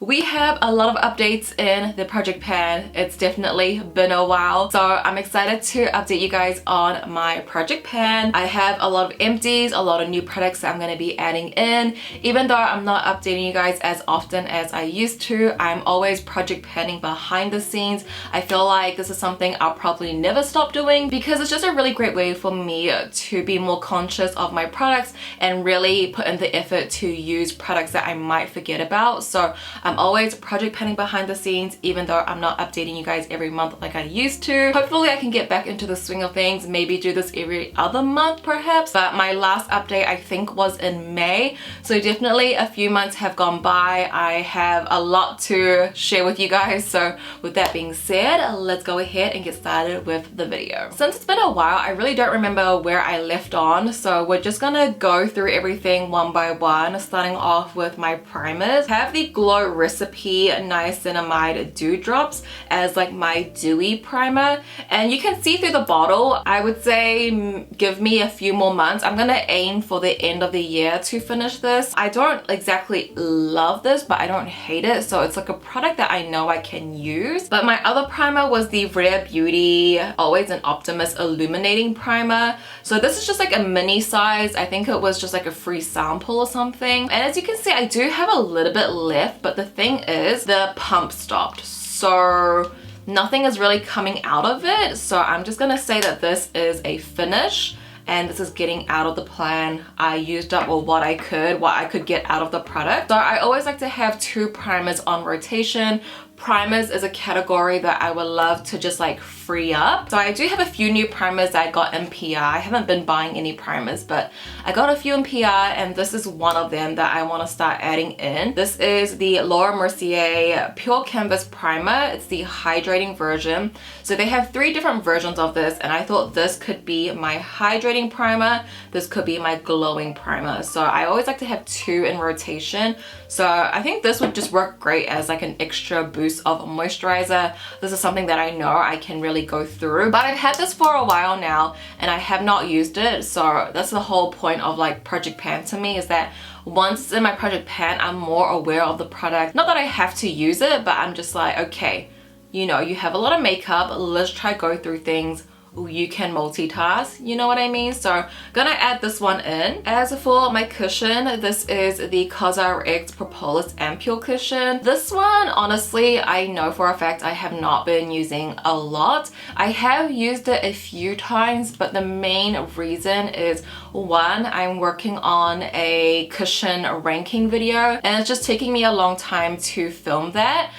We have a lot of updates in the project pan. It's definitely been a while, so I'm excited to update you guys on my project pan. I have a lot of empties, a lot of new products that I'm going to be adding in. Even though I'm not updating you guys as often as I used to, I'm always project panning behind the scenes. I feel like this is something I'll probably never stop doing because it's just a really great way for me to be more conscious of my products and really put in the effort to use products that I might forget about. So I'm always project panning behind the scenes, even though I'm not updating you guys every month like I used to. Hopefully I can get back into the swing of things, maybe do this every other month perhaps. But my last update I think was in May, so definitely a few months have gone by. I have a lot to share with you guys, so with that being said, let's go ahead and get started with the video. Since it's been a while, I really don't remember where I left on, so we're just gonna go through everything one by one, starting off with my primers. I have the Glow Recipe Niacinamide Dewdrops as like my dewy primer, and you can see through the bottle. I would say give me a few more months. I'm gonna aim for the end of the year to finish this. I don't exactly love this, but I don't hate it, so it's like a product that I know I can use. But my other primer was the Rare Beauty Always an Optimist Illuminating Primer. So this is just like a mini size. I think it was just like a free sample or something, and as you can see I do have a little bit left, but the thing is the pump stopped, so nothing is really coming out of it. So I'm just gonna say that this is a finish and this is getting out of the plan. I used up what I could get out of the product. So I always like to have 2 primers on rotation. Primers is a category that I would love to just like free up. So I do have a few new primers that I got in PR. I haven't been buying any primers, but I got a few in PR, and this is one of them that I want to start adding in. This is the Laura Mercier Pure Canvas Primer. It's the hydrating version. So they have 3 different versions of this, and I thought this could be my hydrating primer. This could be my glowing primer. So I always like to have 2 in rotation. So I think this would just work great as like an extra boost of moisturizer. This is something that I know I can really go through, but I've had this for a while now and I have not used it. So that's the whole point of like project pan to me, is that once it's in my project pan, I'm more aware of the product. Not that I have to use it, but I'm just like, okay, you know, you have a lot of makeup, let's try go through things. You can multitask, you know what I mean? So gonna add this one in. As for my cushion, this is the COSRX Propolis Ampule cushion. This one, honestly, I know for a fact I have not been using a lot. I have used it a few times, but the main reason is, one, I'm working on a cushion ranking video and it's just taking me a long time to film that.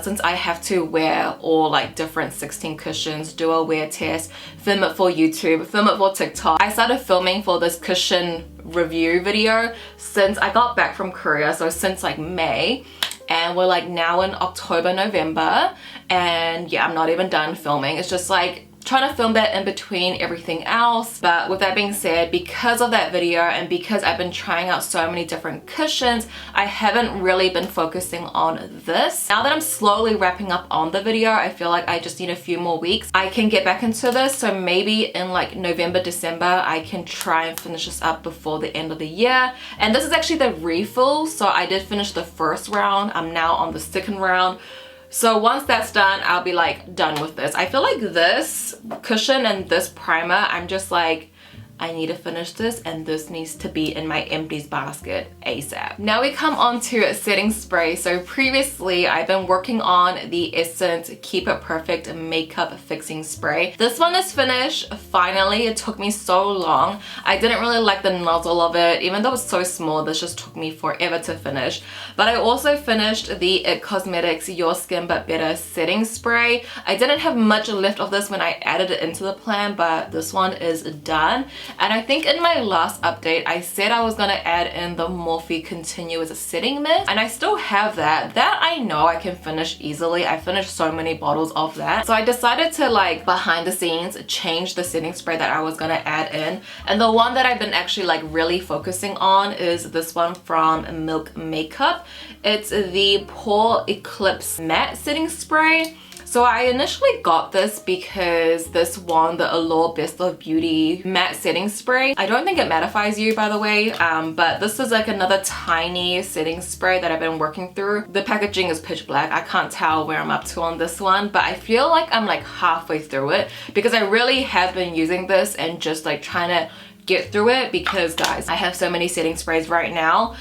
Since I have to wear all like different 16 cushions, do a wear test, film it for YouTube, film it for TikTok. I started filming for this cushion review video since I got back from Korea, so since like May, and we're like now in October, November, and yeah, I'm not even done filming. It's just like trying to film that in between everything else. But with that being said, because of that video and because I've been trying out so many different cushions, I haven't really been focusing on this. Now that I'm slowly wrapping up on the video, I feel like I just need a few more weeks. I can get back into this, so maybe in like November, December, I can try and finish this up before the end of the year. And this is actually the refill, so I did finish the first round. I'm now on the second round. So once that's done, I'll be like done with this. I feel like this cushion and this primer, I'm just like, I need to finish this and this needs to be in my empties basket ASAP. Now we come on to setting spray. So previously I've been working on the Essence Keep It Perfect Makeup Fixing Spray. This one is finished finally. It took me so long. I didn't really like the nozzle of it. Even though it's so small, this just took me forever to finish. But I also finished the IT Cosmetics Your Skin But Better Setting Spray. I didn't have much left of this when I added it into the plan, but this one is done. And I think in my last update, I said I was gonna add in the Morphe Continuous Setting Mist, and I still have that. That I know I can finish easily. I finished so many bottles of that. So I decided to like behind the scenes change the setting spray that I was gonna add in. And the one that I've been actually like really focusing on is this one from Milk Makeup. It's the Pore Eclipse Matte Setting Spray. So I initially got this because this won the Allure Best of Beauty matte setting spray. I don't think it mattifies you, by the way, but this is like another tiny setting spray that I've been working through. The packaging is pitch black. I can't tell where I'm up to on this one, but I feel like I'm like halfway through it because I really have been using this and just like trying to get through it because guys, I have so many setting sprays right now.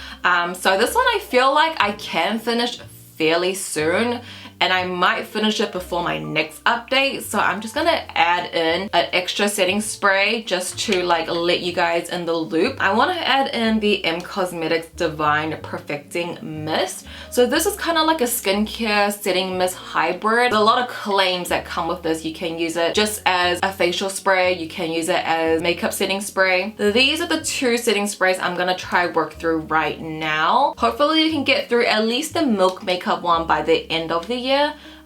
So this one I feel like I can finish fairly soon, and I might finish it before my next update. So I'm just gonna add in an extra setting spray just to like let you guys in the loop. I want to add in the M Cosmetics Divine Perfecting Mist. So this is kind of like a skincare setting mist hybrid. There's a lot of claims that come with this. You can use it just as a facial spray, you can use it as makeup setting spray. These are the two setting sprays I'm gonna try work through right now. Hopefully you can get through at least the Milk Makeup one by the end of the year.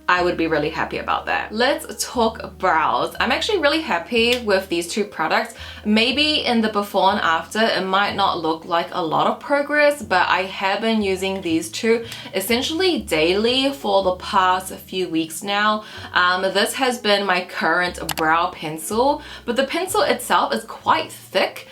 I would be really happy about that. Let's talk brows. I'm actually really happy with these two products. Maybe in the before and after, it might not look like a lot of progress, but I have been using these two essentially daily for the past few weeks now. This has been my current brow pencil, but the pencil itself is quite thick.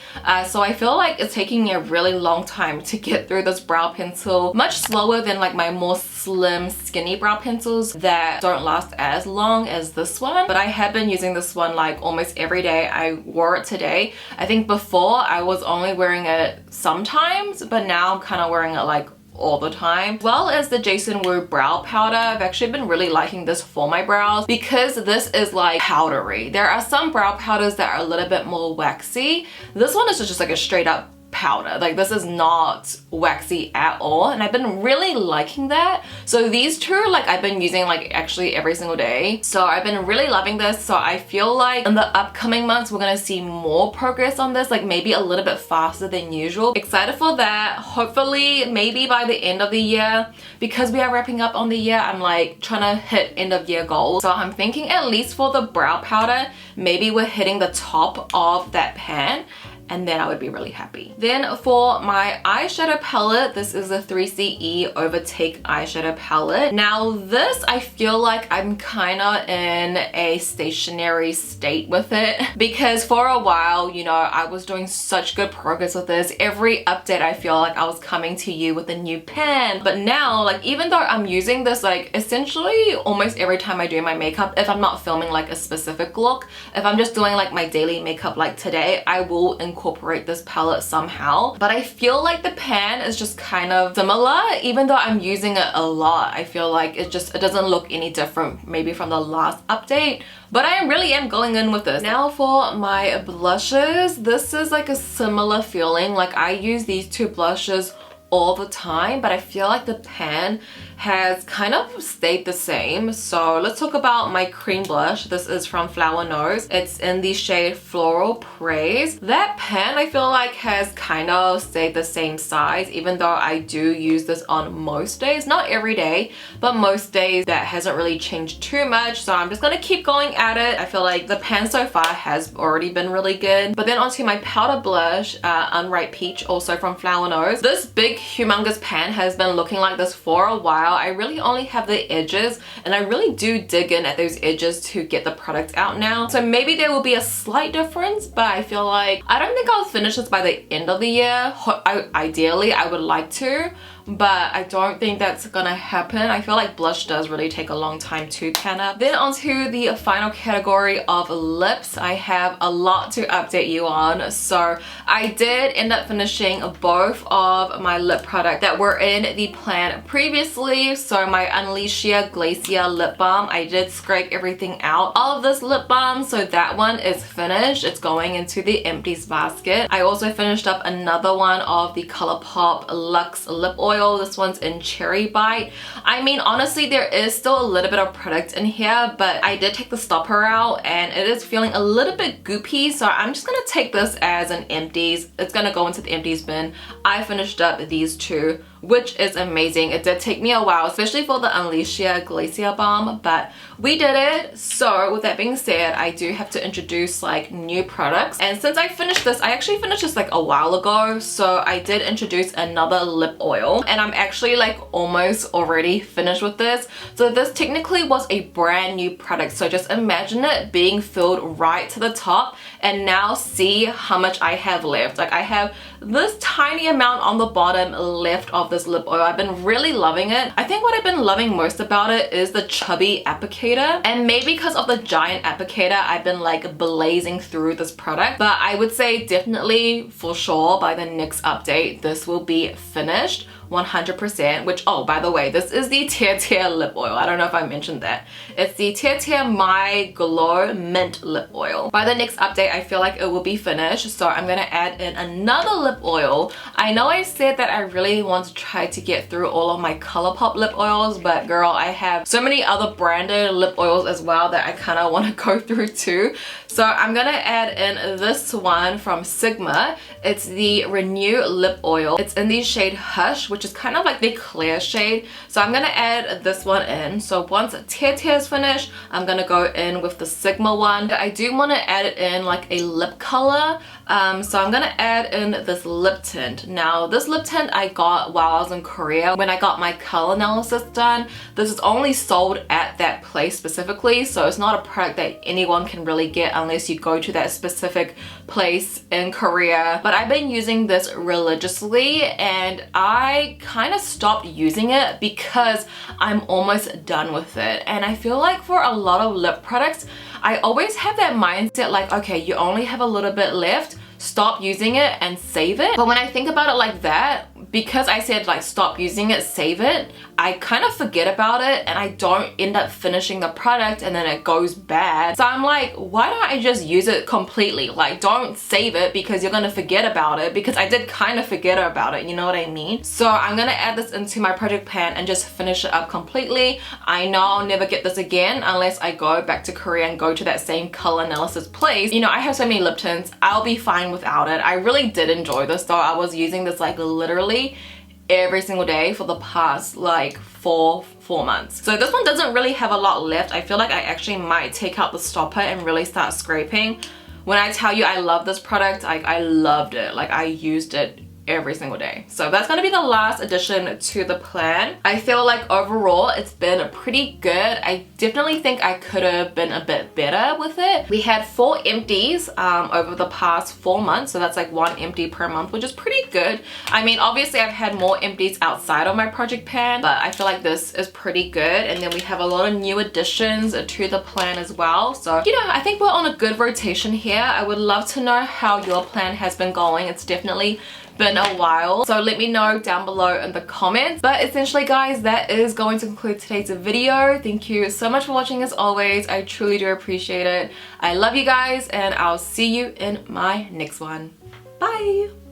So I feel like it's taking me a really long time to get through this brow pencil, much slower than like my more slim skinny brow pencils that don't last as long as this one. But I have been using this one like almost every day. I wore it today. I think before I was only wearing it sometimes, but now I'm kind of wearing it like all the time. As well as the Jason Wu brow powder. I've actually been really liking this for my brows because this is like powdery. There are some brow powders that are a little bit more waxy. This one is just like a straight up powder. Like this is not waxy at all, and I've been really liking that. So these two like I've been using like actually every single day, so I've been really loving this. So I feel like in the upcoming months we're gonna see more progress on this, like maybe a little bit faster than usual. Excited for that. Hopefully maybe by the end of the year, because we are wrapping up on the year, I'm like trying to hit end of year goals. So I'm thinking at least for the brow powder, maybe we're hitting the top of that pan, and then I would be really happy. Then for my eyeshadow palette, this is a 3CE Overtake eyeshadow palette. Now this, I feel like I'm kind of in a stationary state with it because for a while, you know, I was doing such good progress with this. Every update, I feel like I was coming to you with a new pen. But now, like even though I'm using this like essentially almost every time I do my makeup, if I'm not filming like a specific look, if I'm just doing like my daily makeup like today, I will incorporate this palette somehow. But I feel like the pan is just kind of similar. Even though I'm using it a lot, I feel like it doesn't look any different maybe from the last update. But I really am going in with this. Now for my blushes, this is like a similar feeling. Like I use these two blushes all the time, but I feel like the pan has kind of stayed the same. So let's talk about my cream blush. This is from Flower Nose. It's in the shade Floral Praise. That pan I feel like has kind of stayed the same size, even though I do use this on most days. Not every day, but most days that hasn't really changed too much. So I'm just gonna keep going at it. I feel like the pan so far has already been really good. But then onto my powder blush, Unripe Peach, also from Flower Nose. This big humongous pan has been looking like this for a while. I really only have the edges, and I really do dig in at those edges to get the product out now. So maybe there will be a slight difference, but I feel like I don't think I'll finish this by the end of the year. Ideally, I would like to, but I don't think that's gonna happen. I feel like blush does really take a long time to pan up. Then onto the final category of lips. I have a lot to update you on. So I did end up finishing both of my lip products that were in the plan previously. So my Unleashia Glacier lip balm, I did scrape everything out of this lip balm, so that one is finished. It's going into the empties basket. I also finished up another one of the ColourPop Luxe lip oil. This one's in Cherry Bite. I mean, honestly, there is still a little bit of product in here, but I did take the stopper out and it is feeling a little bit goopy, so I'm just gonna take this as an empties. It's gonna go into the empties bin. I finished up these two which is amazing. It did take me a while, especially for the Unleashia Glacier Balm, but we did it. So with that being said, I do have to introduce like new products. And since I finished this, I actually finished this like a while ago, so I did introduce another lip oil, and I'm actually like almost already finished with this. So this technically was a brand new product, so just imagine it being filled right to the top, and now see how much I have left. Like I have this tiny amount on the bottom left of this lip oil. I've been really loving it. I think what I've been loving most about it is the chubby applicator, and maybe because of the giant applicator I've been like blazing through this product. But I would say definitely for sure by the next update this will be finished 100%, which, oh, by the way, this is the Tear lip oil. I don't know if I mentioned that. It's the Tear My Glow Mint Lip Oil. By the next update, I feel like it will be finished, so I'm gonna add in another lip oil. I know I said that I really want to try to get through all of my ColourPop lip oils, but girl, I have so many other branded lip oils as well that I kind of want to go through too. So I'm gonna add in this one from Sigma. It's the Renew Lip Oil. It's in the shade Hush, which is kind of like the clear shade. So I'm gonna add this one in. So once Tear is finished, I'm gonna go in with the Sigma one. I do want to add it in like a lip color. So I'm gonna add in this lip tint. Now this lip tint I got while I was in Korea when I got my color analysis done. This is only sold at that place specifically, so it's not a product that anyone can really get unless you go to that specific place in Korea. But I've been using this religiously, and I kind of stopped using it because I'm almost done with it. And I feel like for a lot of lip products, I always have that mindset like, okay, you only have a little bit left, stop using it and save it. But when I think about it like that, because I said like stop using it, save it, I kind of forget about it and I don't end up finishing the product and then it goes bad. So I'm like, why don't I just use it completely? Like, don't save it because you're gonna forget about it, because I did kind of forget about it, you know what I mean? So I'm gonna add this into my project pan and just finish it up completely. I know I'll never get this again unless I go back to Korea and go to that same color analysis place. You know, I have so many lip tints, I'll be fine without it. I really did enjoy this though. I was using this like literally every single day for the past like four months. So this one doesn't really have a lot left. I feel like I actually might take out the stopper and really start scraping. When I tell you I love this product, I loved it. Like I used it every single day. So that's gonna be the last addition to the plan. I feel like overall it's been pretty good. I definitely think I could have been a bit better with it. We had 4 empties over the past 4 months, so that's like 1 empty per month, which is pretty good. I mean, obviously I've had more empties outside of my project pan, but I feel like this is pretty good. And then we have a lot of new additions to the plan as well. So, you know, I think we're on a good rotation here. I would love to know how your plan has been going. It's definitely been a while, so let me know down below in the comments. But essentially guys, that is going to conclude today's video. Thank you so much for watching as always. I truly do appreciate it. I love you guys, and I'll see you in my next one. Bye.